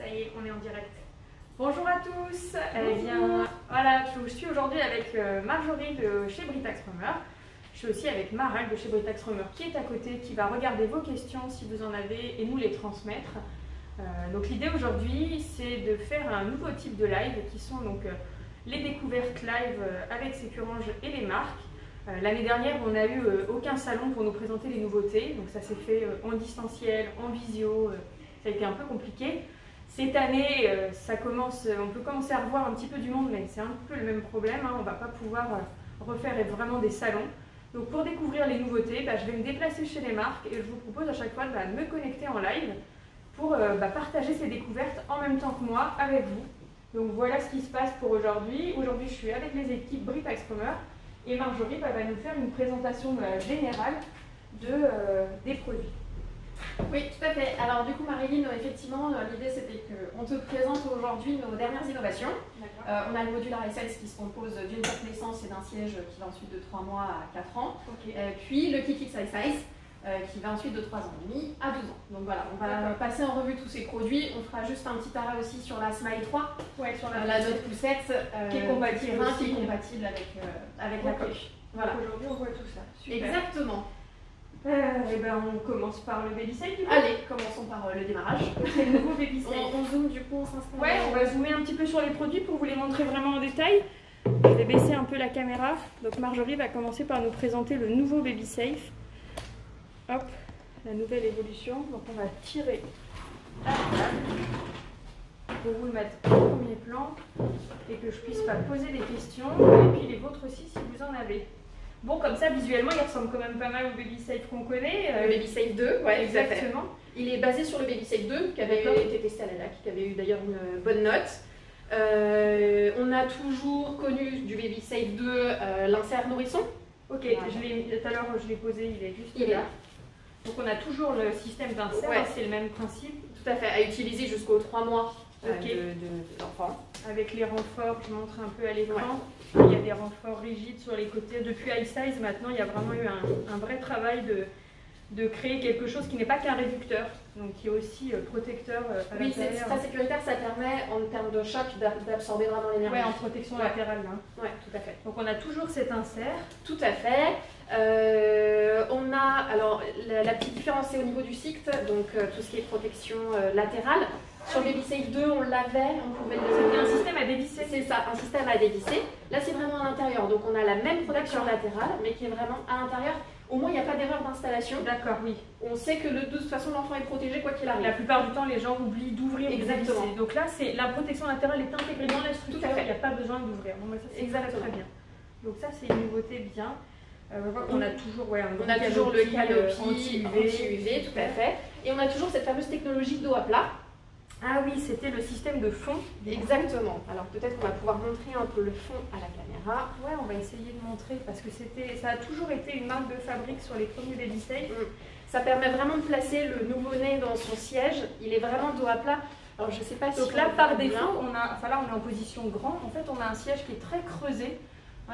Ça y est, on est en direct. Bonjour à tous. Eh bien, voilà, je suis aujourd'hui avec Marjorie de chez Britax Rumeur. Je suis aussi avec Maral de chez Britax Rumeur qui est à côté, qui va regarder vos questions si vous en avez et nous les transmettre. Donc l'idée aujourd'hui, c'est de faire un nouveau type de live qui sont donc les découvertes live avec Sécurange et les marques. L'année dernière, on n'a eu aucun salon pour nous présenter les nouveautés, donc ça s'est fait en distanciel, en visio, ça a été un peu compliqué. Cette année, on peut commencer à revoir un petit peu du monde, mais c'est un peu le même problème, hein, on ne va pas pouvoir refaire vraiment des salons. Donc pour découvrir les nouveautés, je vais me déplacer chez les marques et je vous propose à chaque fois de me connecter en live pour partager ces découvertes en même temps que moi avec vous. Donc voilà ce qui se passe pour aujourd'hui. Aujourd'hui, je suis avec les équipes Britax Rumeur et Marjorie va nous faire une présentation générale des produits. Oui, tout à fait. Alors du coup, Marilyn, effectivement, l'idée c'était qu'on te présente aujourd'hui nos dernières innovations. On a le module RSS qui se compose d'une carte naissance et d'un siège qui va ensuite de 3 mois à 4 ans. Okay. Puis le KickX iSize qui va ensuite de 3 ans et demi à 12 ans. Donc voilà, on va passer en revue tous ces produits. On fera juste un petit arrêt aussi sur la Smile 3, sur la note poussette qui est compatible, avec la coque. Voilà. Aujourd'hui, on voit tout ça. Super. Exactement. On commence par le Baby Safe. Allez, commençons par le démarrage. C'est le nouveau Baby Safe. On zoome du coup, on s'installe. Ouais, on va zoomer un petit peu sur les produits pour vous les montrer vraiment en détail. Je vais baisser un peu la caméra. Donc Marjorie va commencer par nous présenter le nouveau Baby Safe. Hop, la nouvelle évolution. Donc on va tirer la table pour vous le mettre au premier plan et que je puisse poser des questions et puis les vôtres aussi si vous en avez. Bon, comme ça, visuellement, il ressemble quand même pas mal au Baby Safe qu'on connaît. Le Baby Safe 2, ouais, exactement. Il est basé sur le Baby Safe 2, qui avait été testé à la LAC, qui avait eu d'ailleurs une bonne note. On a toujours connu du Baby Safe 2 l'insert nourrisson. Ok, tout à l'heure, je l'ai posé, il est juste là. Donc on a toujours le système d'insert, c'est le même principe. Tout à fait, à utiliser jusqu'aux 3 mois de l'enfant. Avec les renforts, je montre un peu à l'écran. Il y a des renforts rigides sur les côtés. Depuis iSize, maintenant, il y a vraiment eu un vrai travail de créer quelque chose qui n'est pas qu'un réducteur, donc qui est aussi protecteur à l'intérieur. Oui, c'est très sécuritaire, ça permet en termes de choc d'absorber vraiment l'énergie. Oui, en protection latérale. Oui, tout à fait. Donc on a toujours cet insert. Tout à fait. On a, alors la petite différence c'est au niveau du SICT, donc tout ce qui est protection latérale. Sur le Baby Safe 2, on l'avait, on pouvait le... C'était un système à dévisser. C'est ça, un système à dévisser. Là, c'est vraiment à l'intérieur, donc on a la même protection latérale, mais qui est vraiment à l'intérieur. Au moins, il n'y a pas d'erreur d'installation. D'accord, oui. On sait que de toute façon, l'enfant est protégé quoi qu'il arrive. La plupart du temps, les gens oublient d'ouvrir. Exactement. Donc là, la protection latérale est intégrée dans la structure. Tout à fait. Il n'y a pas besoin d'ouvrir. Donc ça, c'est exactement très bien. Donc ça, c'est une nouveauté bien. On a toujours, on a toujours le canopy anti-UV, tout à fait. Et on a toujours cette fameuse technologie d'eau à plat. Ah oui, c'était le système de fond. Exactement. Alors peut-être qu'on va pouvoir montrer un peu le fond à la caméra. Ouais, on va essayer de montrer parce que ça a toujours été une marque de fabrique sur les premiers Baby Safe. Ça permet vraiment de placer le nouveau-né dans son siège. Il est vraiment dos à plat. Alors je sais pas si... Donc là, par défaut, là on est en position grande. En fait, on a un siège qui est très creusé,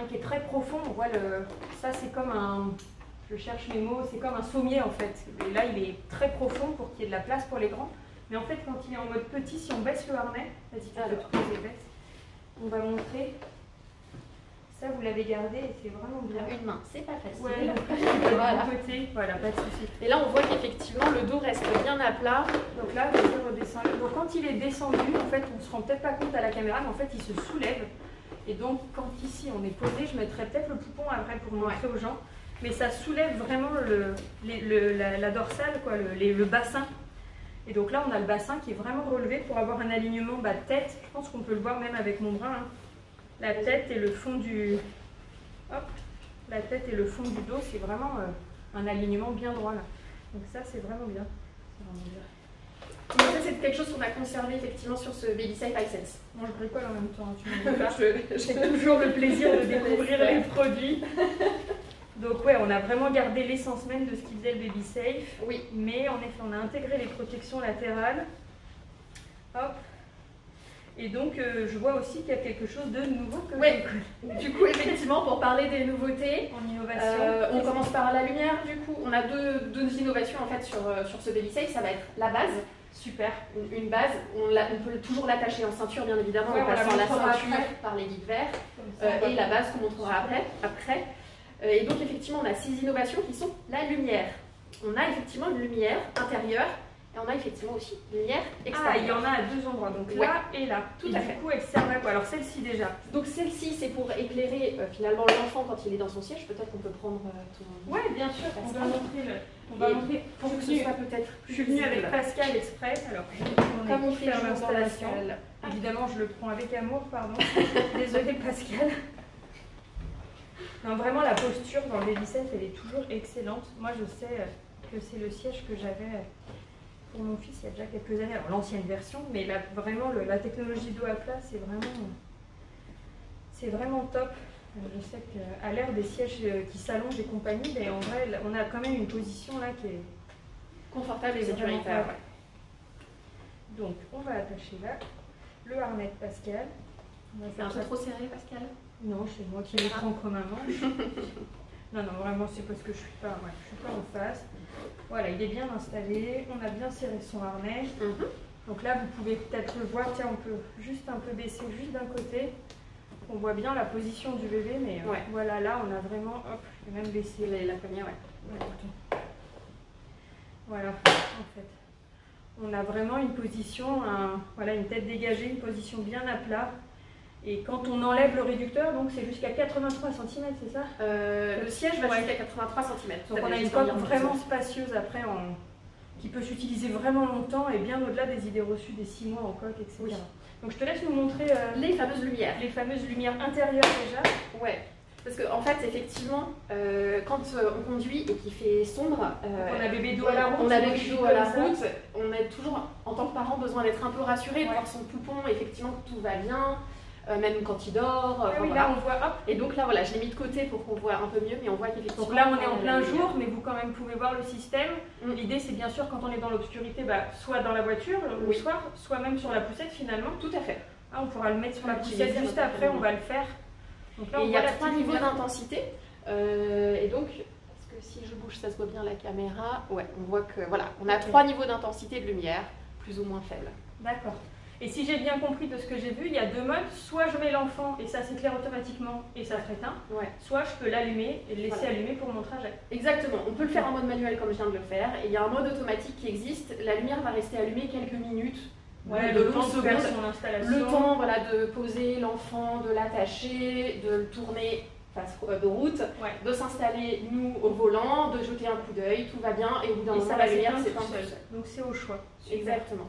qui est très profond. On voit ça, c'est comme un... Je cherche mes mots, c'est comme un sommier en fait. Et là, il est très profond pour qu'il y ait de la place pour les grands. Mais en fait, quand il est en mode petit, si on baisse le harnais, vas-y, tu peux tout poser, baisse. On va montrer. Ça, vous l'avez gardé et c'est vraiment bien. Une main, c'est pas facile. Ouais, voilà, pas de souci. Et là, on voit qu'effectivement, le dos reste bien à plat. Donc là, je vais redescendre. Donc quand il est descendu, en fait, on se rend peut-être pas compte à la caméra, mais en fait, il se soulève. Et donc, quand ici, on est posé, je mettrai peut-être le poupon après pour montrer aux gens. Mais ça soulève vraiment la dorsale, le bassin. Et donc là, on a le bassin qui est vraiment relevé pour avoir un alignement tête. Je pense qu'on peut le voir même avec mon bras. La tête et le fond du... Hop, la tête et le fond du dos, c'est vraiment un alignement bien droit là. Donc ça, c'est vraiment bien. Donc ça, c'est quelque chose qu'on a conservé effectivement sur ce Baby Safe iSense. Moi, je bricole en même temps. J'ai toujours le plaisir de découvrir les produits. Donc ouais, on a vraiment gardé l'essence même de ce qui faisait le Baby Safe. Oui. Mais en effet, on a intégré les protections latérales. Hop. Et donc, je vois aussi qu'il y a quelque chose de nouveau que du coup, effectivement, pour parler des nouveautés, en innovation, on commence par la lumière. Du coup, on a deux innovations en fait sur ce Baby Safe. Ça va être la base. Super. Une base, on peut toujours l'attacher en ceinture bien évidemment, en passant la ceinture par les guides verts et la base qu'on montrera après. Et donc effectivement on a 6 innovations qui sont la lumière. On a effectivement une lumière intérieure et on a effectivement aussi une lumière extérieure. Ah, il y en a à 2 endroits, donc là et là. Tout à fait. Du coup, elle sert à quoi? Alors celle-ci déjà. Donc celle-ci c'est pour éclairer finalement l'enfant quand il est dans son siège. Peut-être qu'on peut prendre ton... Ouais, bien sûr, on va montrer pour que ce soit peut-être plus... Je suis venue avec Pascal exprès, alors je vais comme on fait faire l'installation. Évidemment, je le prends avec amour, pardon. Désolée Pascal. Non, vraiment la posture dans le baby-set, elle est toujours excellente. Moi, je sais que c'est le siège que j'avais pour mon fils il y a déjà quelques années. Alors l'ancienne version, mais là, vraiment la technologie dos à plat, c'est vraiment top. Je sais qu'à l'ère des sièges qui s'allongent et compagnie, mais en vrai, on a quand même une position là qui est confortable et sécuritaire. Ouais. Donc, on va attacher là le harnais de Pascal. C'est un peu trop serré, Pascal? Non, c'est moi qui les prends comme un manche. Non, vraiment, c'est parce que je suis pas en face. Voilà, il est bien installé. On a bien serré son harnais. Donc là, vous pouvez peut-être le voir. Tiens, on peut juste un peu baisser juste d'un côté. On voit bien la position du bébé, mais voilà, là, on a vraiment, hop, je vais même baisser la poignée, Voilà, en fait. On a vraiment une position, voilà, une tête dégagée, une position bien à plat. Et quand on enlève le réducteur, donc c'est jusqu'à 83 cm, c'est ça? Le siège va jusqu'à 83 cm. Donc on a une coque vraiment spacieuse après, qui peut s'utiliser vraiment longtemps et bien au-delà des idées reçues des 6 mois en coque, etc. Oui. Donc je te laisse nous montrer les fameuses lumières. Les fameuses lumières intérieures déjà. Ouais. Parce qu'en fait, effectivement, quand on conduit et qu'il fait sombre, on a bébé dos à la route, on a toujours, en tant que parent, besoin d'être un peu rassuré, de voir son poupon, effectivement, que tout va bien, même quand il dort. Oui, là, on voit, hop. Et donc là, voilà, je l'ai mis de côté pour qu'on voit un peu mieux, mais on voit qu'effectivement... Donc là, on est en plein jour, mais vous quand même pouvez voir le système. L'idée, c'est bien sûr, quand on est dans l'obscurité, soit dans la voiture le soir, soit même sur la poussette, finalement. Tout à fait. Ah, on pourra le mettre sur la poussette juste après, on va le faire. Donc là, il y a 3 niveaux d'intensité. Et donc, est-ce que si je bouge, ça se voit bien la caméra? Ouais, on voit que voilà, on a 3 niveaux d'intensité de lumière, plus ou moins faibles. D'accord. Et si j'ai bien compris de ce que j'ai vu, il y a 2 modes. Soit je mets l'enfant et ça s'éclaire automatiquement et ça se réteint. Soit je peux l'allumer et le laisser allumer pour mon trajet. Exactement. On peut le faire en mode manuel comme je viens de le faire. Et il y a un mode automatique qui existe. La lumière va rester allumée quelques minutes. Le temps de faire son installation. Le temps de poser l'enfant, de l'attacher, de le tourner de route, de s'installer nous au volant, de jeter un coup d'œil, tout va bien et au bout d'un moment la lumière s'éteint tout seul. Donc c'est au choix. Exactement.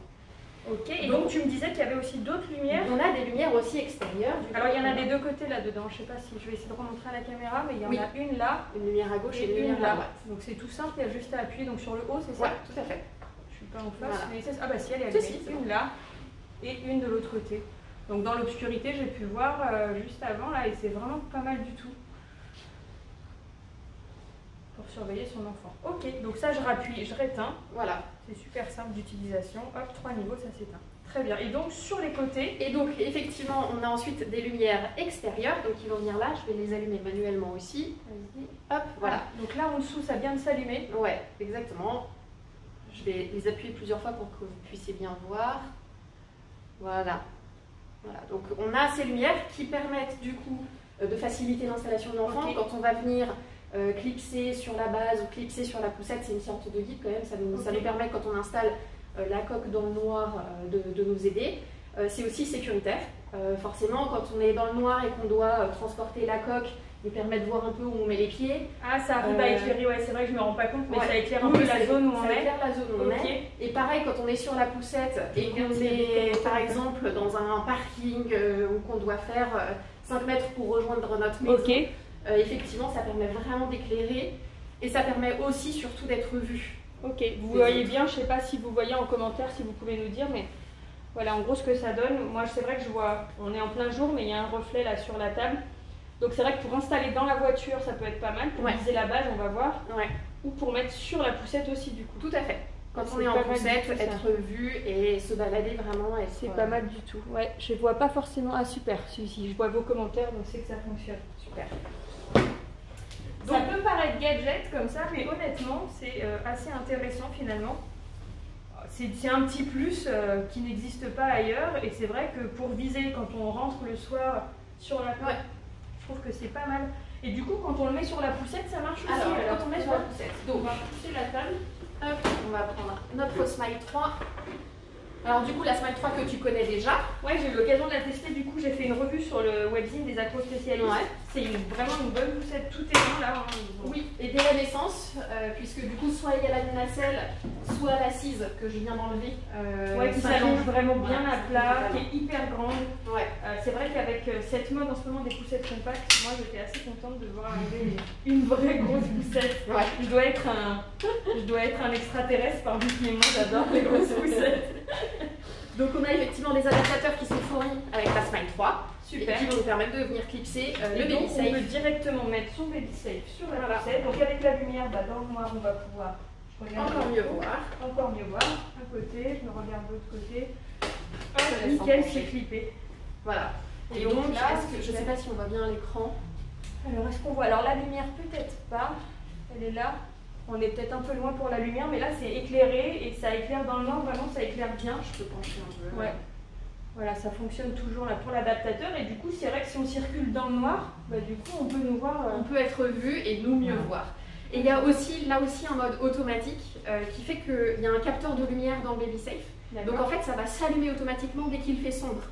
Ok, et donc tu me disais qu'il y avait aussi d'autres lumières? On a des lumières aussi extérieures. Alors il y en a des 2 côtés là-dedans, je sais pas si je vais essayer de remontrer à la caméra, mais il y en a une là, une lumière à gauche et une lumière à droite. Donc c'est tout simple, il y a juste à appuyer donc sur le haut, c'est ça? Oui, tout à fait. Je suis pas en face, mais ah bah si, elle est allumée. Une là et une de l'autre côté. Donc dans l'obscurité, j'ai pu voir juste avant là et c'est vraiment pas mal du tout. Pour surveiller son enfant. Ok, donc ça je rappuie, je réteins. Voilà. C'est super simple d'utilisation. Hop, 3 niveaux, ça s'éteint. Très bien. Et donc sur les côtés. Et donc effectivement, on a ensuite des lumières extérieures, donc ils vont venir là. Je vais les allumer manuellement aussi. Hop, voilà. Donc là en dessous, ça vient de s'allumer. Ouais, exactement. Je vais les appuyer plusieurs fois pour que vous puissiez bien voir. Voilà. Voilà. Donc on a ces lumières qui permettent du coup de faciliter l'installation de l'enfant. Quand on va venir clipser sur la base ou clipser sur la poussette, c'est une sorte de guide quand même, ça nous permet quand on installe la coque dans le noir de nous aider. C'est aussi sécuritaire, forcément quand on est dans le noir et qu'on doit transporter la coque, il permet de voir un peu où on met les pieds. Ah, ça arrive à éclairer, ouais, c'est vrai que je me rends pas compte, mais ça éclaire un peu la zone où on est. Ça éclaire la zone où on est. Et pareil, quand on est sur la poussette et qu'on est par exemple dans un parking où qu'on doit faire 5 mètres pour rejoindre notre maison, effectivement, ça permet vraiment d'éclairer et ça permet aussi surtout d'être vu. Ok, vous voyez bien, je sais pas si vous voyez en commentaire, si vous pouvez nous dire, mais voilà en gros ce que ça donne. Moi, c'est vrai que je vois, on est en plein jour, mais il y a un reflet là sur la table. Donc c'est vrai que pour installer dans la voiture, ça peut être pas mal. Pour viser la base, on va voir. Ou pour mettre sur la poussette aussi, du coup. Tout à fait. Quand on est en poussette, être vu et se balader vraiment. C'est pas mal du tout. Ouais, je vois pas forcément. Ah super, si je vois vos commentaires, donc c'est que ça fonctionne. Super. Donc, ça peut paraître gadget comme ça, mais honnêtement, c'est assez intéressant finalement. c'est un petit plus qui n'existe pas ailleurs. Et c'est vrai que pour viser quand on rentre le soir sur la table, je trouve que c'est pas mal. Et du coup, quand on le met sur la poussette, ça marche aussi. Alors quand on met sur la poussette, Donc on va pousser la table. Hop, on va prendre notre Smile 3. Alors du coup, la Smile 3 que tu connais déjà. Ouais, j'ai eu l'occasion de la tester, du coup j'ai fait une revue sur le webzine des accros spécialistes. Ouais. C'est vraiment une bonne poussette tout terrain là. Hein. Oui, et dès la naissance, puisque du coup soit il y a la nacelle, soit l'assise que je viens d'enlever. Qui s'allonge vraiment bien à plat, qui est hyper grande. Ouais. C'est vrai qu'avec cette mode en ce moment des poussettes compactes, moi j'étais assez contente de voir arriver une vraie grosse poussette. Ouais. Je dois être un extraterrestre parmi les moi j'adore les grosses poussettes. Donc on a effectivement des adaptateurs qui sont fournis avec la Smile 3. Super. Et qui vont nous permettre de venir clipser le donc, baby safe. on peut directement mettre son baby safe sur la poussette. Donc avec la lumière, dans le noir, on va pouvoir encore mieux voir. Encore mieux voir. Un côté, je me regarde de l'autre côté. Nickel, c'est clippé. Voilà. Et donc là, je ne sais pas si on voit bien à l'écran. Alors est-ce qu'on voit? Alors la lumière peut-être pas. Elle est là. On est peut-être un peu loin pour la lumière, mais là c'est éclairé et ça éclaire dans le noir, vraiment ça éclaire bien. Je peux pencher un peu. Ouais. Voilà, ça fonctionne toujours là pour l'adaptateur et du coup c'est vrai que si on circule dans le noir, du coup on peut nous voir. On peut être vu et nous mieux voir. Et il y a aussi là aussi un mode automatique qui fait qu'il y a un capteur de lumière dans le baby safe. Donc en fait ça va s'allumer automatiquement dès qu'il fait sombre.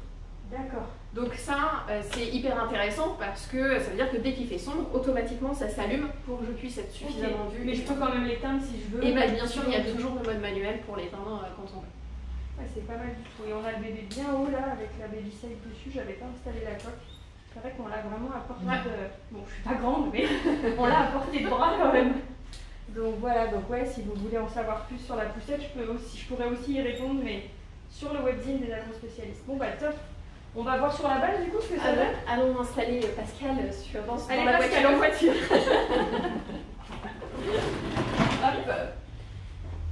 D'accord. Donc ça c'est hyper intéressant parce que ça veut dire que dès qu'il fait sombre, automatiquement ça s'allume pour que je puisse être suffisamment vue. Mais je peux quand même l'éteindre si je veux. Et bien sûr il y a toujours le mode manuel pour l'éteindre quand on veut. Ouais, c'est pas mal du tout. Et on a le bébé bien haut là avec la baby safe dessus, j'avais pas installé la coque. C'est vrai qu'on l'a vraiment à portée de... Bon, je suis pas grande, mais on l'a à portée de bras quand même. Donc voilà, donc ouais, si vous voulez en savoir plus sur la poussette, je pourrais aussi y répondre, mais sur le webzine des accros spécialistes. Bon top. On va voir sur la base du coup ce que ça donne. Allons installer Pascal dans la Pascal en voiture.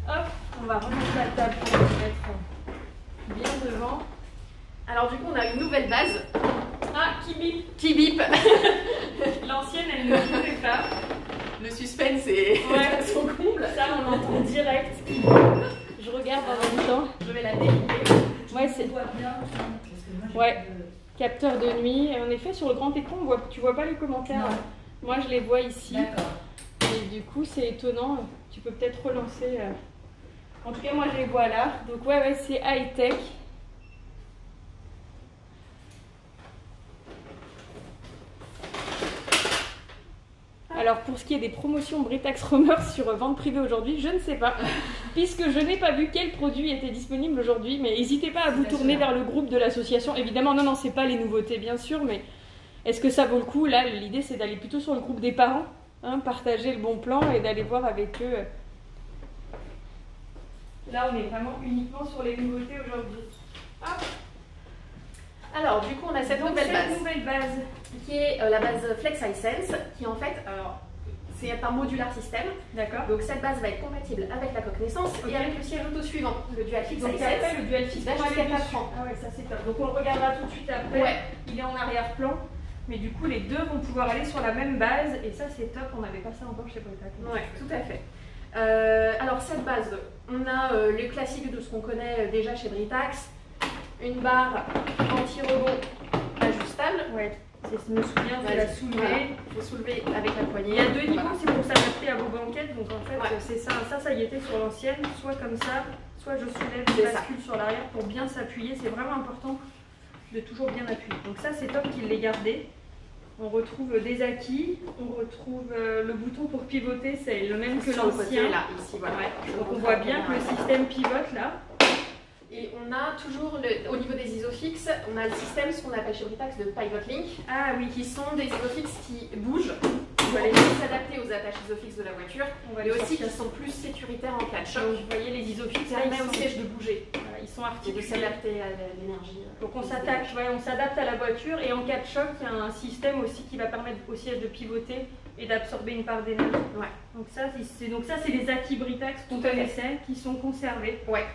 Hop, on va remonter la table pour se mettre bien devant. Alors du coup on a une nouvelle base. Ah, qui bip. Qui bip. L'ancienne elle ne bipait pas. Le suspense est à son comble. Ça on entend direct. Je regarde en même temps. Je vais la délier. Ouais, c'est... Ouais, capteur de nuit. Et en effet, sur le grand écran, tu vois pas les commentaires. Non. Moi, je les vois ici. D'accord. Et du coup, c'est étonnant. Tu peux peut-être relancer. En tout cas, moi, je les vois là. Donc, ouais, c'est high-tech. Alors, pour ce qui est des promotions Britax Rumeur sur vente privée aujourd'hui, je ne sais pas. Puisque je n'ai pas vu quel produit était disponible aujourd'hui. Mais n'hésitez pas à vous tourner vers le groupe de l'association. Évidemment, non, c'est pas les nouveautés, bien sûr. Mais est-ce que ça vaut le coup? Là, l'idée, c'est d'aller plutôt sur le groupe des parents. Partager le bon plan et d'aller voir avec eux. Là, on est vraiment uniquement sur les nouveautés aujourd'hui. Hop. Alors, du coup, on a cette nouvelle base qui est la base Flex iSense, qui en fait, c'est un modular système. D'accord. Donc, cette base va être compatible avec la coque naissance et avec le siège auto suivant, le Dual Fix iSense. Le Dual Fix jusqu'à 4 ans. Ah ouais, ça c'est top. Donc, on le regardera tout de suite après. Ouais. Il est en arrière-plan. Mais du coup, les deux vont pouvoir aller sur la même base. Et ça, c'est top. On n'avait pas ça encore chez Britax. Oui, tout à fait. Alors, cette base, on a les classiques de ce qu'on connaît déjà chez Britax. Une barre anti-rebond ajustable. Ouais, je me souviens, de la soulever. Voilà. Il faut soulever avec la poignée. Il y a deux niveaux, c'est pour s'adapter à vos banquettes. Donc en fait, c'est ça. Ça y était sur l'ancienne. Soit comme ça, soit je soulève, je bascule sur l'arrière pour bien s'appuyer. C'est vraiment important de toujours bien appuyer. Donc ça, c'est top qu'il l'ait gardé. On retrouve des acquis, on retrouve le bouton pour pivoter, c'est le même que l'ancien. Ici, voilà. Donc on voit bien que le système pivote là. Et on a toujours, au niveau des isofix, on a le système, ce qu'on appelle chez Britax, de Pivot Link. Ah oui. Qui sont des isofix qui bougent. On va les s'adapter aux attaches isofix de la voiture. Et aussi qui sont plus sécuritaires en cas de choc. Donc, vous voyez les isofix, ça permet au siège de bouger. Voilà, ils sont articulés. Et de s'adapter à l'énergie. Donc on s'adapte à la voiture et en cas de choc, il y a un système aussi qui va permettre au siège de pivoter et d'absorber une part d'énergie. Ouais. Donc ça, c'est les acquis Britax qu'on connaissait, qui sont conservés. Ouais.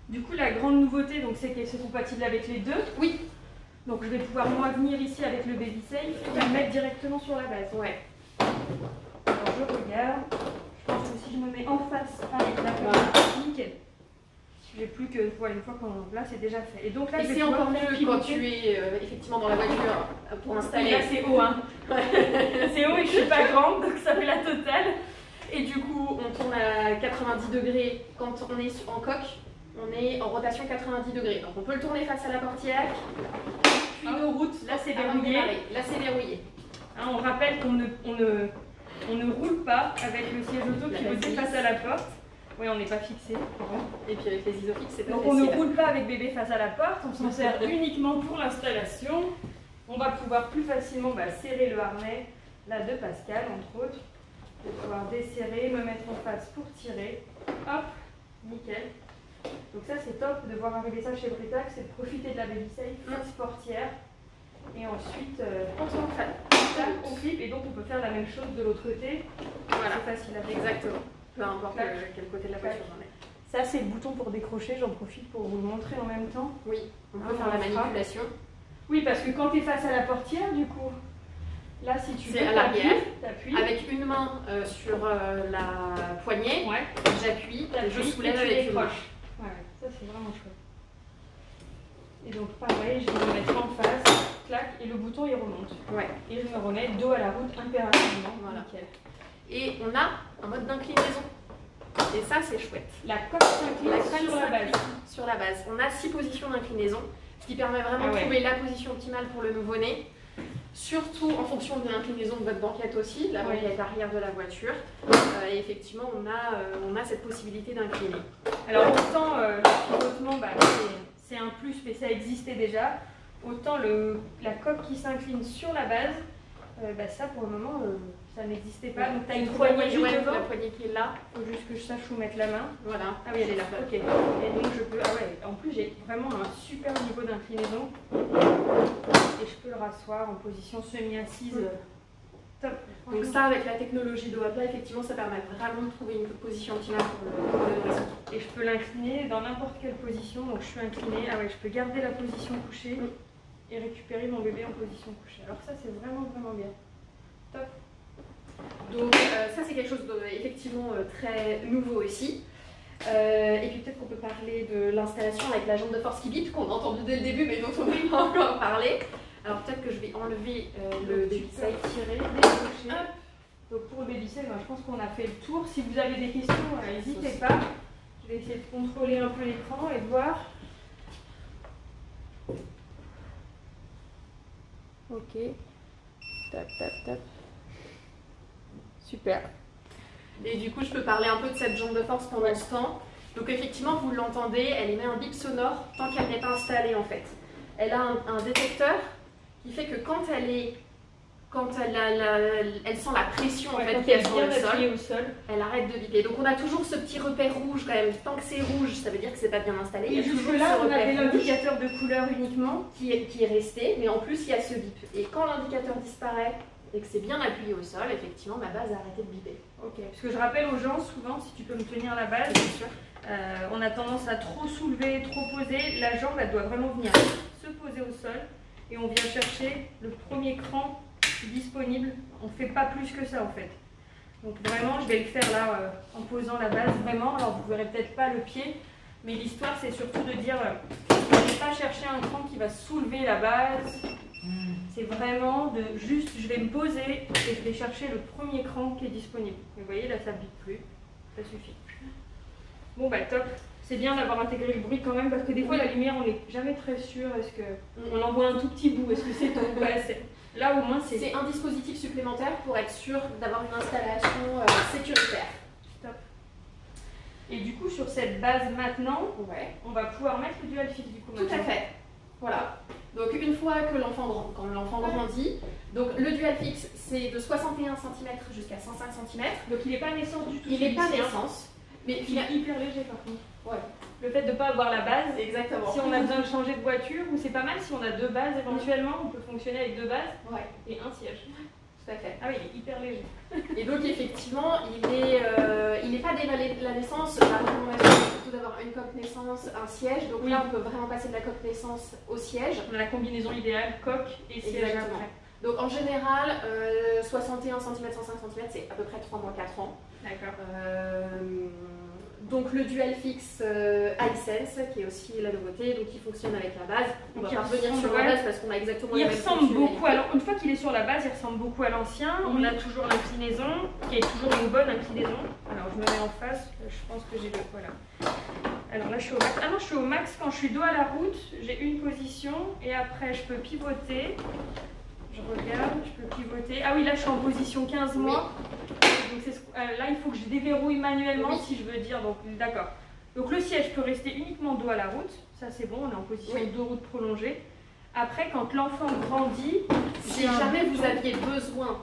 Du coup, la grande nouveauté, c'est qu'elle est compatible avec les deux. Oui. Donc je vais pouvoir moi venir ici avec le baby safe et le mettre directement sur la base. Ouais. Alors je regarde. Je pense que si je me mets en face avec la caméra, nickel. J'ai plus que voilà, une fois qu'on là c'est déjà fait. Et donc là, c'est encore mieux quand tu es effectivement dans la voiture pour installer. Là c'est haut, hein. C'est haut et je suis pas grande, donc ça fait la totale. Et du coup, on tourne à 90 degrés quand on est en coque. On est en rotation 90 degrés. Donc on peut le tourner face à la portière. Puis nos routes. Là c'est verrouillé. Là c'est verrouillé. Hein, on rappelle qu'on ne roule pas avec le siège auto qui est face à la porte. Oui, on n'est pas fixé. Et puis avec les isofix, c'est pas donc facile. on ne roule pas avec bébé face à la porte, on s'en sert uniquement pour l'installation. On va pouvoir plus facilement serrer le harnais, là de Pascal entre autres. Je vais pouvoir desserrer, me mettre en face pour tirer. Hop, nickel. Donc ça c'est top de voir arriver ça chez Britax, c'est de profiter de la baby safe, face portière. Et ensuite, on clip et donc on peut faire la même chose de l'autre côté. Voilà. C'est facile à faire. Exactement. Peu importe quel côté de la voiture on est. Ça c'est le bouton pour décrocher, j'en profite pour vous le montrer en même temps. Oui, on peut faire la manipulation. Oui, parce que quand tu es face à la portière, du coup, là si tu veux, à l'arrière, t'appuies. Avec une main sur la poignée, j'appuie, je soulève avec une main. Ouais, ça c'est vraiment chouette. Et donc pareil, je vais me mettre en face, clac, et le bouton il remonte. Ouais. Et je me remets dos à la route impérativement. Voilà. Nickel. Et on a un mode d'inclinaison. Et ça c'est chouette. La coque s'incline sur la base. Sur la base. On a 6 positions d'inclinaison, ce qui permet vraiment de trouver la position optimale pour le nouveau-né. Surtout en fonction de l'inclinaison de votre banquette aussi, la banquette arrière de la voiture. Et effectivement, on a cette possibilité d'incliner. Alors autant le pivotement, c'est un plus, mais ça existait déjà. Autant la coque qui s'incline sur la base, ça pour le moment, ça n'existait pas. Donc tu as une poignée juste devant. La poignée qui est là. Il faut juste que je sache où mettre la main. Voilà. Ah oui, elle est là. Ok. Et donc je peux. En plus j'ai vraiment un super niveau d'inclinaison. Et je peux le rasseoir en position semi-assise. Top. Donc ça, avec la technologie de Wapla, effectivement, ça permet vraiment de trouver une position optimale pour le nourrisson. Et je peux l'incliner dans n'importe quelle position. Donc je suis inclinée. Ah ouais, je peux garder la position couchée et récupérer mon bébé en position couchée. Alors ça, c'est vraiment bien. Top. Donc ça, c'est quelque chose d'effectivement très nouveau aussi. Et puis peut-être qu'on peut parler de l'installation avec la jambe de force qui bip, qu'on a entendu dès le début, mais dont on n'a pas encore parlé. Alors peut-être que je vais enlever le baby safe. Tirer, décrocher. Donc pour le baby safe, je pense qu'on a fait le tour. Si vous avez des questions, n'hésitez pas. Je vais essayer de contrôler un peu l'écran et de voir. Ok. Tap. Super. Et du coup, je peux parler un peu de cette jambe de force pendant ce temps. Donc effectivement, vous l'entendez, elle émet un bip sonore tant qu'elle n'est pas installée en fait. Elle a un détecteur qui fait que quand elle sent la pression en fait, qui est sur le sol, elle arrête de biper. Donc on a toujours ce petit repère rouge quand même. Tant que c'est rouge, ça veut dire que c'est pas bien installé. Et jusque-là, on avait l'indicateur de couleur uniquement qui est resté, mais en plus il y a ce bip. Et quand l'indicateur disparaît et que c'est bien appuyé au sol, effectivement, ma base a arrêté de biper. Ok, parce que je rappelle aux gens souvent, si tu peux me tenir la base, bien sûr. On a tendance à trop soulever, trop poser. La jambe, elle doit vraiment venir se poser au sol et on vient chercher le premier cran disponible. On ne fait pas plus que ça en fait. Donc vraiment, je vais le faire là en posant la base vraiment. Alors vous ne verrez peut-être pas le pied, mais l'histoire c'est surtout de dire je ne vais pas chercher un cran qui va soulever la base. C'est vraiment de juste, je vais me poser et je vais chercher le premier cran qui est disponible. Vous voyez là, ça ne bite plus, ça suffit. Bon top, c'est bien d'avoir intégré le bruit quand même parce que des fois la lumière on n'est jamais très sûr, est-ce qu'on en voit un tout petit bout, est-ce que c'est tout là au moins c'est un dispositif supplémentaire pour être sûr d'avoir une installation sécuritaire. Top. Et du coup sur cette base maintenant, on va pouvoir mettre le dual fix du coup maintenant. Tout à fait, voilà. Donc une fois que l'enfant grandit, donc le dual fix c'est de 61 cm jusqu'à 105 cm. Donc il n'est pas naissance du tout. Il n'est pas naissance. Mais il est hyper léger par contre. Ouais. Le fait de ne pas avoir la base, exactement. Si on a besoin de changer de voiture, ou c'est pas mal si on a 2 bases éventuellement, on peut fonctionner avec 2 bases et un siège. Tout à fait. Ah oui, il est hyper léger. Et donc effectivement, il n'est pas dès la naissance. La recommandation c'est plutôt d'avoir une coque naissance, un siège. Donc là, on peut vraiment passer de la coque naissance au siège. On a la combinaison idéale, coque et siège. Exactement. Donc en général, 61 cm, 105 cm, c'est à peu près 3 mois, 4 ans. D'accord. Donc le Dualfix iSense qui est aussi la nouveauté, donc il fonctionne avec la base. On va pas revenir sur la base parce qu'on a exactement la même fonctionnalité. Il ressemble beaucoup, alors une fois qu'il est sur la base, il ressemble beaucoup à l'ancien. On a toujours l'inclinaison, qui est toujours une bonne inclinaison. Alors je me mets en face, je pense que j'ai le... Voilà. Alors là je suis au max. Ah non, je suis au max quand je suis dos à la route, j'ai une position et après je peux pivoter. Je regarde, je peux pivoter. Ah oui, là je suis en position 15 mois. Donc là il faut que je déverrouille manuellement si je veux dire. Donc d'accord. Donc le siège peut rester uniquement dos à la route. Ça c'est bon, on est en position de route prolongée. Après quand l'enfant grandit, si jamais vous aviez besoin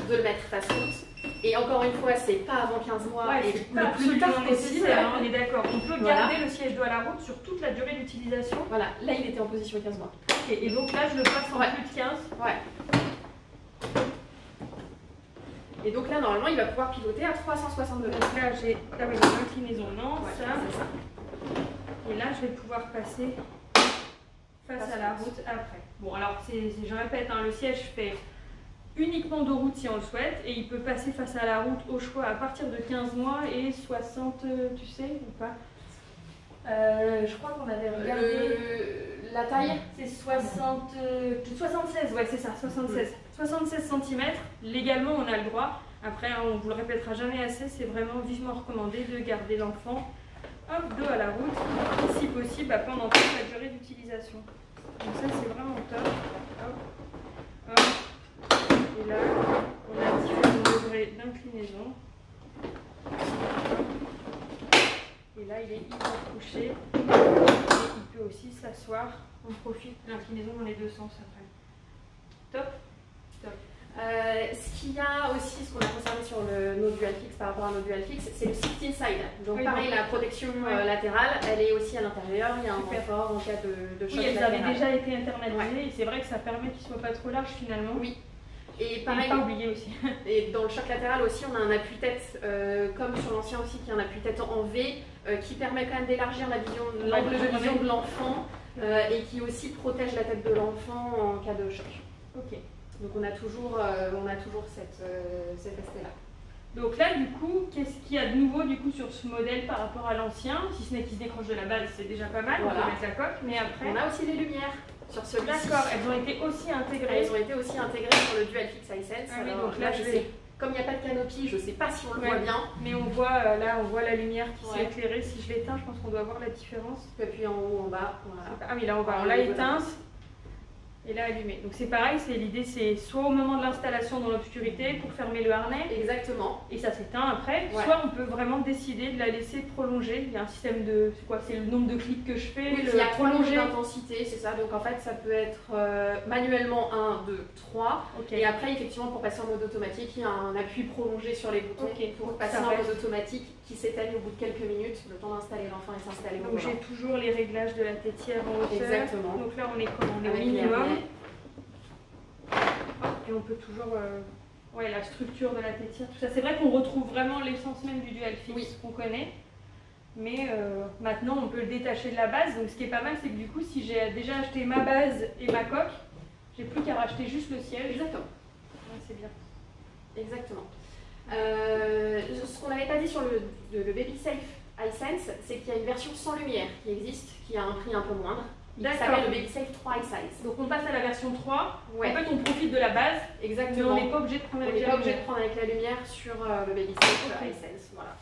de le mettre face route, et encore une fois c'est pas avant 15 mois et le plus tard possible, on est d'accord. On peut garder le siège dos à la route sur toute la durée d'utilisation. Voilà, là il était en position 15 mois. Okay. Et donc là je le passe en plus de 15. Ouais. Et donc là normalement il va pouvoir pivoter à 360 degrés. Donc là j'ai l'inclinaison, non, ça. Et là je vais pouvoir passer face à la route après. Bon alors je répète, hein, le siège fait uniquement de route si on le souhaite et il peut passer face à la route au choix à partir de 15 mois et 60, tu sais ou pas je crois qu'on avait regardé la taille, c'est 76, ouais c'est ça, 76 cm. Légalement on a le droit, après on vous le répétera jamais assez, c'est vraiment vivement recommandé de garder l'enfant dos à la route, si possible pendant toute la durée d'utilisation. Donc ça c'est vraiment top. Hop. Hop. Et là, on a différents degrés d'inclinaison. Et là, il est hyper couché. Et il peut aussi s'asseoir. On profite de l'inclinaison dans les deux sens après. Top. Top. Ce qu'il y a aussi, ce qu'on a conservé sur nos Dualfix par rapport à nos Dualfix, c'est le Sit Inside. Donc pareil, la protection latérale, elle est aussi à l'intérieur. Il y a un renfort en cas de choc. Oui, elles avaient déjà été internalisées et c'est vrai que ça permet qu'il ne soit pas trop large finalement. Oui. Et pareil, pas oublier aussi. Et dans le choc latéral aussi, on a un appui-tête, comme sur l'ancien aussi, qui est un appui-tête en V, qui permet quand même d'élargir l'angle de vision de l'enfant et qui aussi protège la tête de l'enfant en cas de choc. Ok. Donc on a toujours cet aspect-là. Donc là, du coup, qu'est-ce qu'il y a de nouveau du coup sur ce modèle par rapport à l'ancien? Si ce n'est qu'il se décroche de la base, c'est déjà pas mal, on peut mettre la coque, mais après... On a aussi les lumières. Sur celui-ci. D'accord, elles ont été aussi intégrées. Elles ont été aussi intégrées sur le Dualfix iSense. Ah oui, donc là, comme il n'y a pas de canopie, je ne sais pas si on le voit bien. Mais on voit là, on voit la lumière qui s'est éclairée. Si je l'éteins, je pense qu'on doit voir la différence. Et puis en haut, en bas. Voilà. Ah oui, là, on l'a éteinte et là allumé. Donc c'est pareil, l'idée c'est soit au moment de l'installation dans l'obscurité pour fermer le harnais. Exactement. Et ça s'éteint après. Soit on peut vraiment décider de la laisser prolonger. Il y a un système de... C'est quoi? C'est le nombre de clics que je fais. Oui, il y a prolonger l'intensité, c'est ça. Donc en fait, ça peut être manuellement 1, 2, 3. Okay. Et après, effectivement, pour passer en mode automatique, il y a un appui prolongé sur les boutons pour passer en mode automatique qui s'éteigne au bout de quelques minutes, le temps d'installer l'enfant et s'installer. Donc j'ai toujours les réglages de la tétière en hauteur. Exactement. Donc là, on est comme on est au minimum. Et on peut toujours... la structure de la tétière, tout ça. C'est vrai qu'on retrouve vraiment l'essence même du Dualfix qu'on connaît. Mais maintenant, on peut le détacher de la base. Donc ce qui est pas mal, c'est que du coup, si j'ai déjà acheté ma base et ma coque, j'ai plus qu'à racheter juste le siège. Exactement. Ouais, c'est bien. Exactement. Ce qu'on n'avait pas dit sur le BabySafe iSense, c'est qu'il y a une version sans lumière qui existe, qui a un prix un peu moindre. Il s'appelle le BabySafe 3 iSense. Donc on passe à la version 3. En fait, on profite de la base. Exactement. Mais on n'est pas obligé de prendre avec la lumière. On n'est pas obligé de prendre avec la lumière sur le BabySafe iSense. Voilà.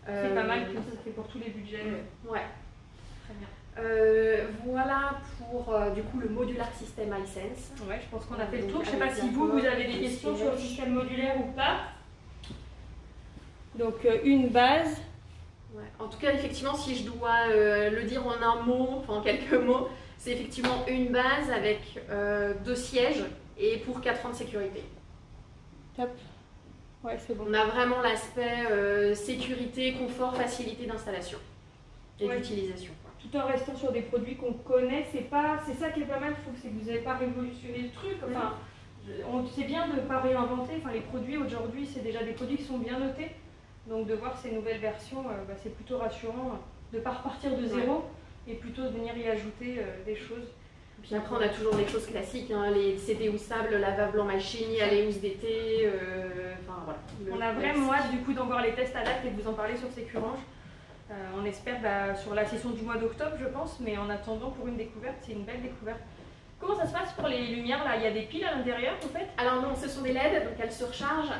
C'est pas mal, ça fait pour tous les budgets. Ouais. Très bien. Voilà pour du coup le modular system iSense. Ouais, je pense qu'on a fait le tour. Je ne sais pas si vous avez des questions sur le système modulaire ou pas. Donc une base. Ouais. En tout cas, effectivement, si je dois le dire en un mot, enfin en quelques mots, c'est effectivement une base avec 2 sièges et pour 4 ans de sécurité. Top. Ouais, c'est bon. On a vraiment l'aspect sécurité, confort, facilité d'installation et d'utilisation. Tout en restant sur des produits qu'on connaît, c'est ça qui est pas mal, je trouve, c'est que vous n'avez pas révolutionné le truc. Enfin, c'est bien de ne pas réinventer. Enfin, les produits aujourd'hui, c'est déjà des produits qui sont bien notés. Donc de voir ces nouvelles versions, c'est plutôt rassurant de ne pas repartir de zéro et plutôt de venir y ajouter des choses. Puis après, on a toujours des choses classiques, hein, les CD ou sable, lavable en machine, les housses d'été, enfin voilà. On a vraiment hâte du coup d'en voir les tests à date et de vous en parler sur Sécurange. On espère sur la session du mois d'octobre, je pense, mais en attendant, pour une découverte, c'est une belle découverte. Comment ça se passe pour les lumières là? Il y a des piles à l'intérieur en fait? Alors non, ce sont des LED, donc elles se rechargent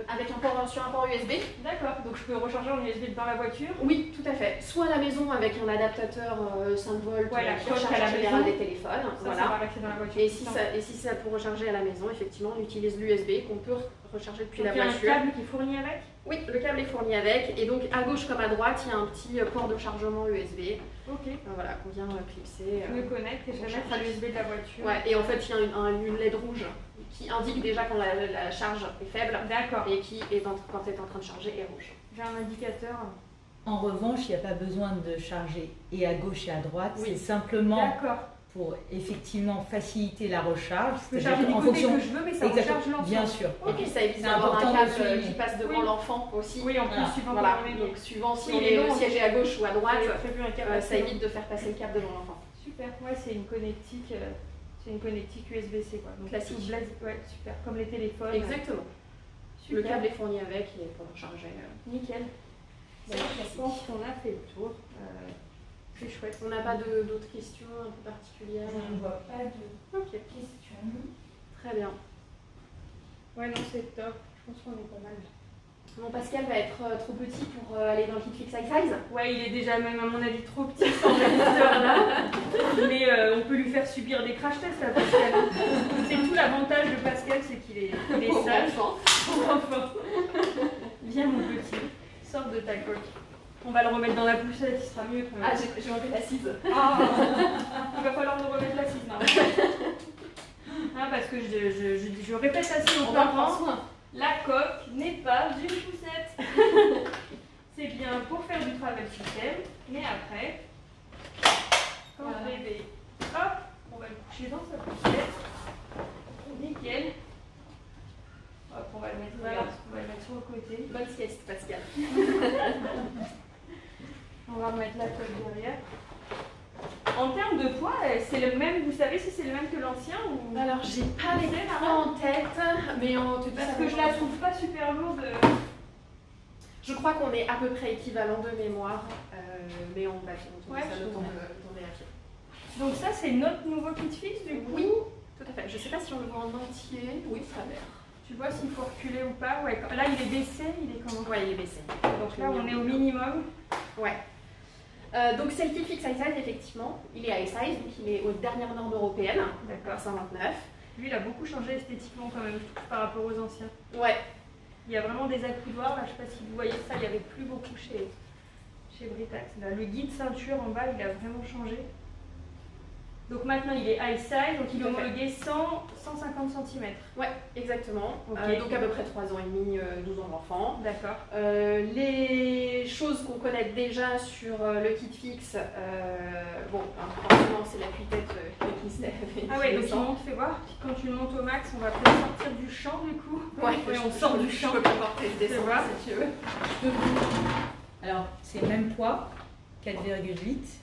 avec sur un port USB. D'accord, donc je peux recharger en USB dans la voiture? Oui, tout à fait. Soit à la maison avec un adaptateur 5 volts qui recharge en général des téléphones. Ça va rester dans la voiture. Et si c'est pour recharger à la maison, effectivement, on utilise l'USB qu'on peut recharger depuis la voiture. Il y a un câble qui est fourni avec? Oui, le câble est fourni avec. Et donc à gauche comme à droite, il y a un petit port de chargement USB. Ok. Voilà, qu'on vient clipser. Je me connecte et je vais mettre à l'USB de la voiture. Ouais, et en fait, il y a une LED rouge qui indique déjà quand la charge est faible. D'accord. Et qui, quand elle est en train de charger, est rouge. J'ai un indicateur. En revanche, il n'y a pas besoin de charger et à gauche et à droite. Oui. C'est simplement pour effectivement faciliter la recharge. Je peux charger du côté que je veux, mais ça recharge l'enfant. Bien sûr. Et puis ça évite d'avoir un câble qui passe devant l'enfant aussi. Oui, en plus, suivant donc suivant si on est siégé à gauche ou à droite, ça évite de faire passer le câble devant l'enfant. Super, ouais, c'est une connectique. C'est une connectique USB-C quoi. Donc, classique. Ouais, super, comme les téléphones. Exactement. Super. Le câble est fourni avec et pour recharger. Nickel. Je pense qu'on a fait le tour. C'est chouette. On n'a pas d'autres questions un peu particulières? On ne voit pas de questions. Très bien. Ouais, non, c'est top. Je pense qu'on est pas mal. Bon, Pascal va être trop petit pour aller dans le kit Fix Size. Ouais, il est déjà même à mon avis trop petit sans résisteur là. Mais on peut lui faire subir des crash tests à Pascal. C'est tout l'avantage de Pascal, c'est qu'il est sage. Enfin. Viens mon petit, sors de ta coque. On va le remettre dans la poussette, il sera mieux quand même. Ah, j'ai enlevé l'assise. Ah, il va falloir nous remettre l'assise là. Ah, parce que je répète assez aux parents. La coque n'est pas une poussette. C'est bien pour faire du travail système, mais après, quand le bébé, hop, on va le coucher dans sa poussette. Nickel. Hop, on va le mettre sur le côté. Bonne sieste, Pascal. On va remettre la coque derrière. En termes de poids, c'est le même, vous savez si c'est le même que l'ancien ou... Alors, j'ai pas les poids en tête, mais parce que je la trouve pas super lourde. Je crois qu'on est à peu près équivalent de mémoire, mais on va ça le temps de vérifier. Donc ça, c'est notre nouveau kit fixe du coup? Oui, tout à fait. Je sais pas si on le voit en entier. Oui, ça a l'air. Tu vois s'il faut reculer ou pas? Ouais. Là, il est baissé, il est comment? Ouais, il est baissé. Donc là, on est au minimum. Ouais. Donc c'est le kit Fix Size, effectivement. Il est high size, donc il est aux dernières normes européennes. D'accord. 129. Lui, il a beaucoup changé esthétiquement quand même, je trouve, par rapport aux anciens. Ouais. Il y a vraiment des accoudoirs, là, je ne sais pas si vous voyez ça, il n'y avait plus beaucoup chez Britax. Là, le guide ceinture en bas, il a vraiment changé. Donc maintenant, il est high size, donc il est homologué 150 cm. Ouais, exactement. Okay. Donc à peu près 3 ans et demi, 12 ans d'enfant. D'accord. Les choses qu'on connaît déjà sur le kit fixe, bon, forcément, c'est l'appui-tête qui se lève. Ah ouais, donc il monte, fais voir. Quand tu le montes au max, on va peut-être sortir du champ du coup. Ouais, on sort du champ. Je peux pas porter le descendre si tu veux. Alors, c'est le même poids, 4,8.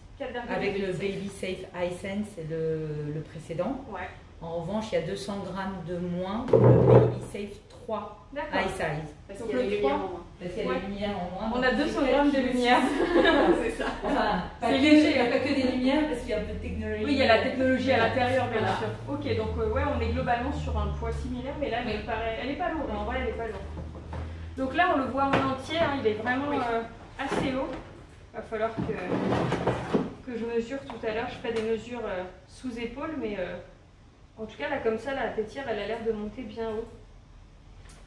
Avec le Baby Safe iSense, c'est le précédent. Ouais. En revanche, il y a 200 grammes de moins pour le Baby Safe 3 iSize. Parce qu'il y a des lumières en moins. Parce qu'il y a des lumières en moins. On a 200 grammes de lumière. C'est ça. Enfin, c'est léger. Il n'y a pas que des lumières parce qu'il y a un peu de technologie. Oui, il y a la technologie à l'intérieur, bien sûr. Ok, donc ouais, on est globalement sur un poids similaire, mais là, elle n'est pas lourde. En vrai, elle n'est pas lourde. Donc là, on le voit en entier, hein, il est vraiment assez haut. Il va falloir que je mesure tout à l'heure. Je ferai des mesures sous épaule, mais en tout cas, là, comme ça, la tétière, elle a l'air de monter bien haut.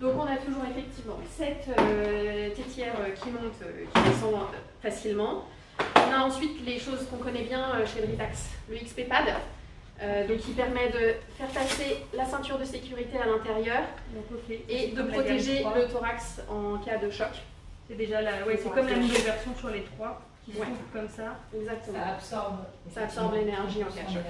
Donc, on a toujours effectivement cette tétière qui monte, qui descend facilement. On a ensuite les choses qu'on connaît bien chez Britax, le XP Pad, donc qui permet de faire passer la ceinture de sécurité à l'intérieur et de protéger le thorax en cas de choc. C'est déjà c'est comme la nouvelle version sur les 3 qui s'ouvre comme ça. Exactement. Ça absorbe l'énergie en cas de choc.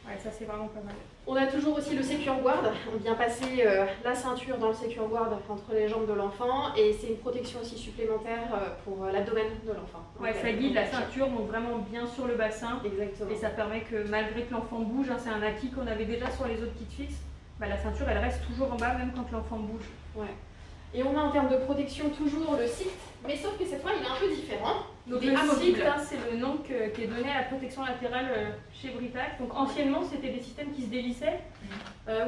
Ouais, ça c'est vraiment pas mal. On a toujours aussi le Secure Guard. On vient passer la ceinture dans le Secure Guard entre les jambes de l'enfant et c'est une protection aussi supplémentaire pour l'abdomen de l'enfant. Ouais, ça guide la ceinture donc vraiment bien sur le bassin. Exactement. Et ça permet que malgré que l'enfant bouge, hein, c'est un acquis qu'on avait déjà sur les autres kits fixes, la ceinture elle reste toujours en bas même quand l'enfant bouge. Ouais. Et on a en termes de protection toujours le SICT, mais sauf que cette fois il est un peu différent. Donc il est le amovible. SICT, c'est le nom qui est donné à la protection latérale chez Britax. Donc anciennement c'était des systèmes qui se dévissaient.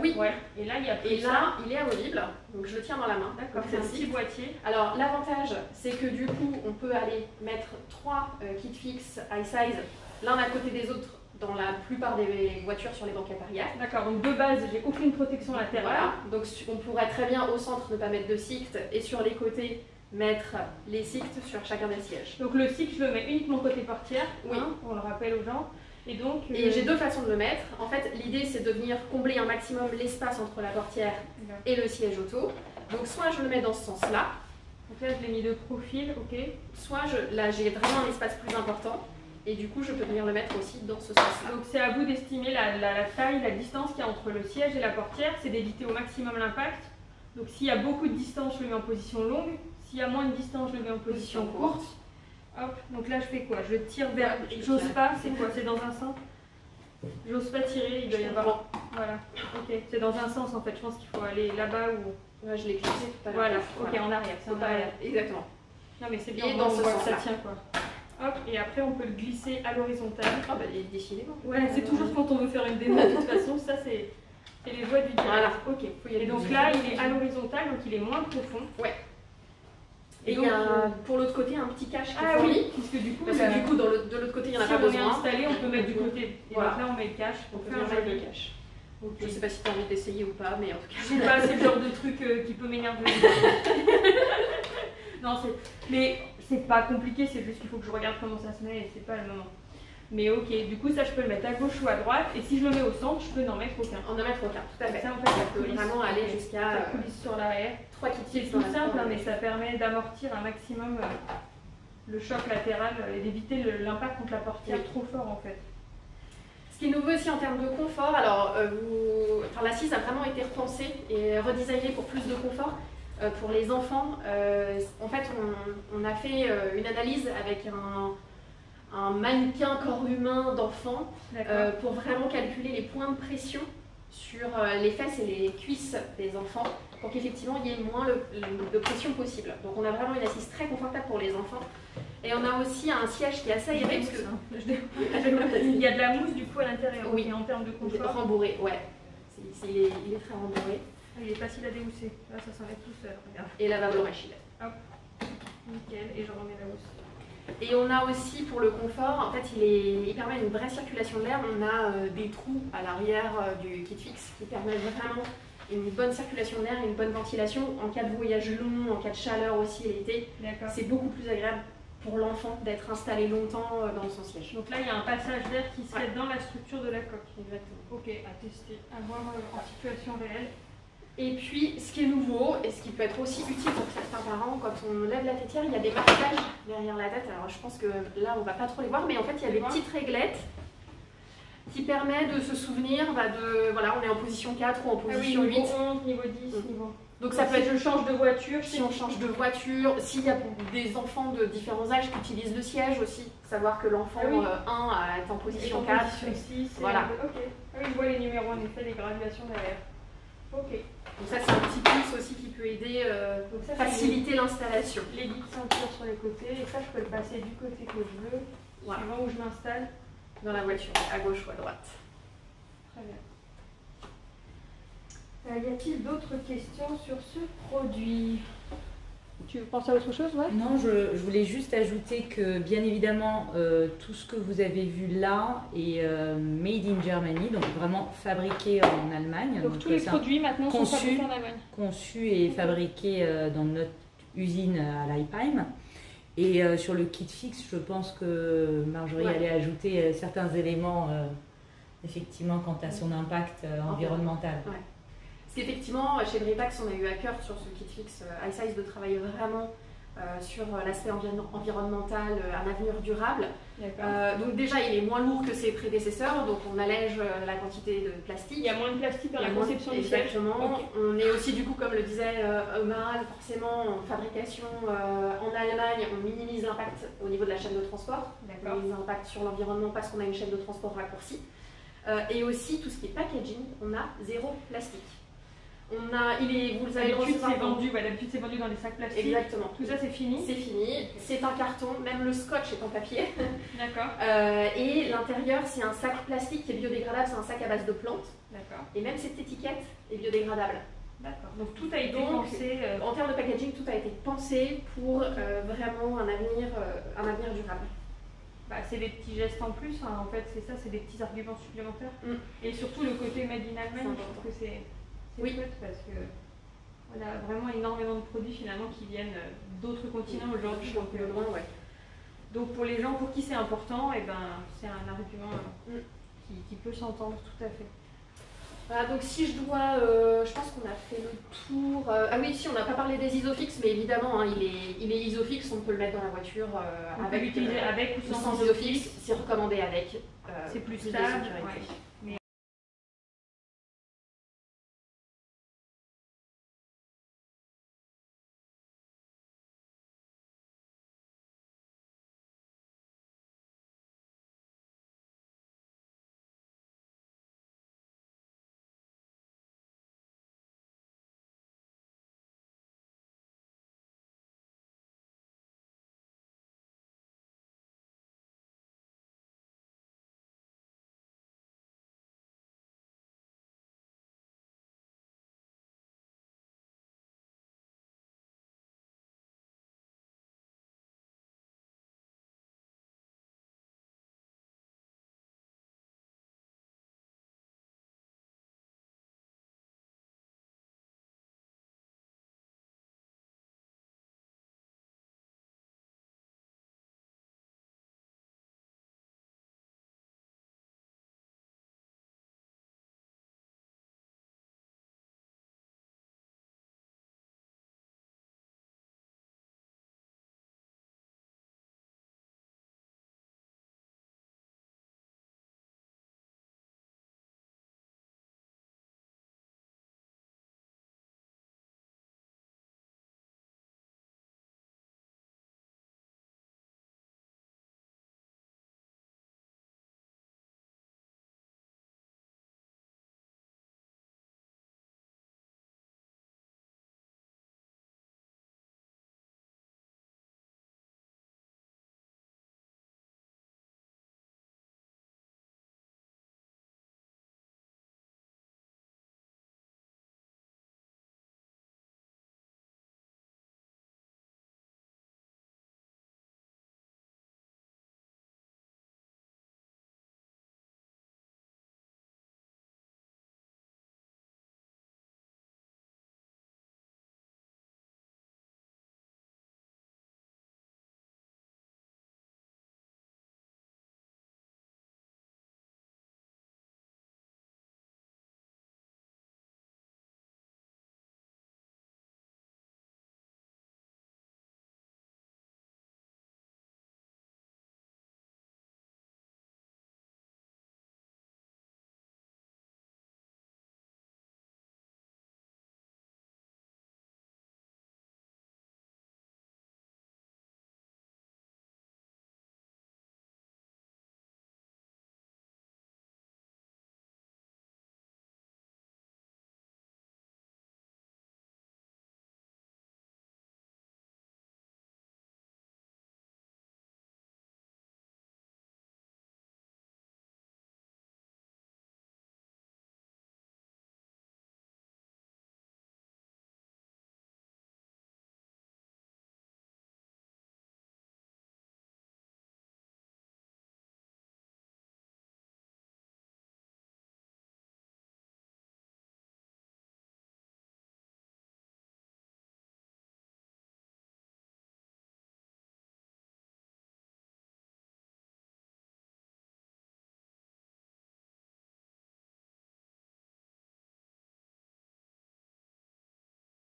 Oui. Ouais. Et là il y a plus Et ça. là il est amovible, donc je le tiens dans la main. D'accord, Donc, c'est un le petit SICT. boîtier. Alors l'avantage c'est que du coup on peut aller mettre 3 kits fixes iSize l'un à côté des autres dans la plupart des voitures sur les banquettes arrière. D'accord, donc de base j'ai aucune protection latérale. Voilà, donc on pourrait très bien au centre ne pas mettre de SICT et sur les côtés mettre les SICT sur chacun des sièges. Donc le SICT je le mets uniquement côté portière, Oui. hein, on le rappelle aux gens. Et donc Et j'ai 2 façons de le mettre. En fait, l'idée c'est de venir combler un maximum l'espace entre la portière et le siège auto. Donc soit je le mets dans ce sens-là, donc là je l'ai mis de profil, ok. soit là j'ai vraiment un espace plus important et du coup je peux venir le mettre aussi dans ce sens-là. Donc c'est à vous d'estimer la taille, la distance qu'il y a entre le siège et la portière, c'est d'éviter au maximum l'impact. Donc s'il y a beaucoup de distance, je le mets en position longue. S'il y a moins de distance, je le mets en position courte. Hop, donc là je fais quoi? Je tire vers... J'ose pas, c'est quoi? C'est dans un sens? J'ose pas tirer, il doit y avoir... Voilà, ok. C'est dans un sens en fait, je pense qu'il faut aller là-bas ou... Ouais, je l'ai glissé tout à l'heure. Voilà, ok, en arrière, c'est en arrière. Exactement. Non mais c'est bien, Et on dans voit ce que ça sens-là. tient quoi. Hop, et après on peut le glisser à l'horizontale. Ah bah décidément. Ouais, c'est toujours quand on veut faire une démo, de toute façon, ça c'est les joies du direct. Voilà. Ok. Faut y aller Et donc doucement. là, il est à l'horizontale, donc il est moins profond. Ouais. Et donc, il y a pour l'autre côté un petit cache qui Ah est fourni. oui, puisque du coup, Parce que du coup, de l'autre côté, il n'y en a si pas on est besoin. installé, on peut mettre du côté. Et Voilà. donc là, on met le cache. On On peut fait un venir mettre joli le cache. Ok. Je ne sais pas si tu as envie d'essayer ou pas, mais en tout cas. Je sais pas, c'est le genre de truc qui peut m'énerver. Non, mais c'est pas compliqué, c'est juste qu'il faut que je regarde comment ça se met et c'est pas le moment. Mais ok, du coup, ça je peux le mettre à gauche ou à droite. Et si je le mets au centre, je peux n'en mettre aucun. On en mettre aucun, tout à fait. Ça, en fait, Ça peut vraiment aller jusqu'à ça coulisse sur l'arrière. 3 kits C'est fixes tout dans la simple, hein, forme. mais ça permet d'amortir un maximum le choc latéral et d'éviter l'impact contre la portière Oui. trop fort en fait. Ce qui est nouveau aussi en termes de confort, alors l'assise a vraiment été repensée et redesignée pour plus de confort. Pour les enfants, en fait, on a fait une analyse avec un mannequin corps humain d'enfant pour vraiment calculer les points de pression sur les fesses et les cuisses des enfants pour qu'effectivement il y ait moins de pression possible. Donc on a vraiment une assise très confortable pour les enfants. Et on a aussi un siège qui est assez aéré parce que Il y a de la mousse du coup à l'intérieur. Oui. Et en termes de confort, rembourré, ouais. Il est très rembourré. il est facile à déhousser. Là, ça s'enlève tout seul. Regarde. Et lavabo machine. Nickel. Et je remets la housse. Et on a aussi pour le confort, en fait il permet une vraie circulation de l'air. On a des trous à l'arrière du kit fixe qui permettent vraiment une bonne circulation de l'air et une bonne ventilation. En cas de voyage long, en cas de chaleur aussi l'été, D'accord. c'est beaucoup plus agréable pour l'enfant d'être installé longtemps dans son siège. Donc là, il y a un passage d'air qui se Ouais. fait dans la structure de la coque. Exactement. Ok, à tester, à voir en situation réelle. Et puis, ce qui est nouveau, et ce qui peut être aussi utile pour certains parents, quand on lève la tétière, il y a des marquages derrière la tête. Alors, je pense que là, on va pas trop les voir, mais en fait, il y a des petites réglettes qui permettent de se souvenir de, voilà, on est en position 4 ou en position 8. Niveau 11, niveau 10, niveau... Donc, ça peut si être, je change de voiture, si on change de voiture, s'il y a des enfants de différents âges qui utilisent le siège aussi, savoir que l'enfant Ah oui. 1 est en position en 4. position 6, Voilà. Ok. Ah oui, je vois les numéros en effet, les graduations derrière. Ok. Donc ça, c'est un petit plus aussi qui peut aider, Donc ça, faciliter l'installation. les guides ceinture sur les côtés, et ça, je peux le passer du côté que je veux, Voilà. suivant où je m'installe. Dans la voiture, à gauche ou à droite. Très bien. Y a-t-il d'autres questions sur ce produit? Tu penses à autre chose, ouais? Non, je voulais juste ajouter que bien évidemment tout ce que vous avez vu là est made in Germany, donc vraiment fabriqué en Allemagne. Donc tous les c'est produits maintenant sont conçu. fabriqués en Allemagne. conçu et fabriqué dans notre usine à Leipheim. Et sur le kit fixe, je pense que Marjorie allait ajouter certains éléments effectivement quant à son impact environnemental. Ouais. Parce qu'effectivement, chez Britax, on a eu à cœur sur ce kit fixe iSize de travailler vraiment sur l'aspect environnemental, un avenir durable. Donc déjà, il est moins lourd que ses prédécesseurs, donc on allège la quantité de plastique. Il y a moins de plastique dans la conception du siège. Exactement. Okay. On est aussi, du coup, comme le disait Omar, forcément en fabrication en Allemagne, on minimise l'impact au niveau de la chaîne de transport. On minimise l'impact sur l'environnement parce qu'on a une chaîne de transport raccourcie. Et aussi, tout ce qui est packaging, on a 0 plastique. Vous avez le D'habitude, recevoir c'est vendu, d'habitude, c'est vendu dans des sacs plastiques. Exactement. Tout ça, c'est fini. C'est fini. C'est un carton, même le scotch est en papier. D'accord. Et l'intérieur, c'est un sac plastique qui est biodégradable, c'est un sac à base de plantes. D'accord. Et même cette étiquette est biodégradable. D'accord. Donc tout a été pensé. En termes de packaging, tout a été pensé pour vraiment un avenir durable. C'est des petits gestes en plus, hein. En fait, c'est ça, c'est des petits arguments supplémentaires. Et surtout le côté made in Allemagne, je trouve que c'est chouette parce que on a vraiment énormément de produits finalement qui viennent d'autres continents aujourd'hui. Donc pour les gens pour qui c'est important, c'est un argument qui peut s'entendre tout à fait. Voilà, donc si je dois, je pense qu'on a fait le tour. Ah oui, si on n'a pas parlé des isofix, mais évidemment, hein, il est isofix, on peut le mettre dans la voiture on peut l'utiliser avec ou sans isofix. C'est recommandé avec. C'est plus de stable. sécurité. Ouais.